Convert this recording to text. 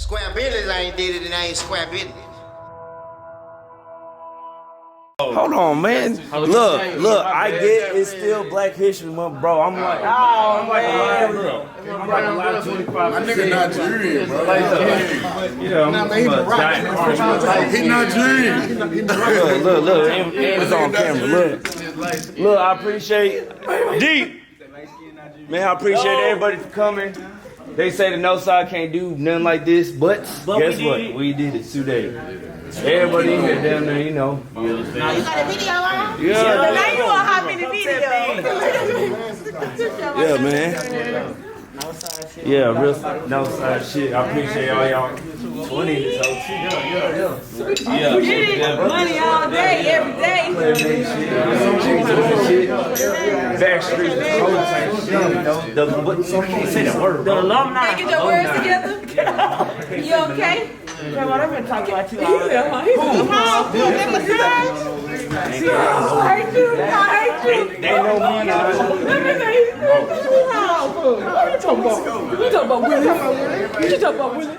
Squarebmedia ain't did it and I ain't Squarebmedia. Hold on, man. Look, I get it's still Black History Month, bro. I'm like, oh, man. I'm like a lot of 25%. My nigga Nigerian, bro. He Nigerian. Look, it's on camera. Look, I appreciate Deep. Man, I appreciate everybody for coming. They say the no side can't do nothing like this, but guess what? We did it today. Everybody in here down there, you know. Now you got a video on? Yeah. Now you want to hop in the video. Yeah, man. Yeah, real no side shit. I appreciate all y'all. 20 this whole shit. Yeah. Get it. Money all day, every day. Backstreet, the whole type shit. You can't say that word. The alumni. Get your words together. You okay? Come on, I've been talking about you all He's a I hate you. They know me. What you talking about? You talking about Willie? You talking about Willie?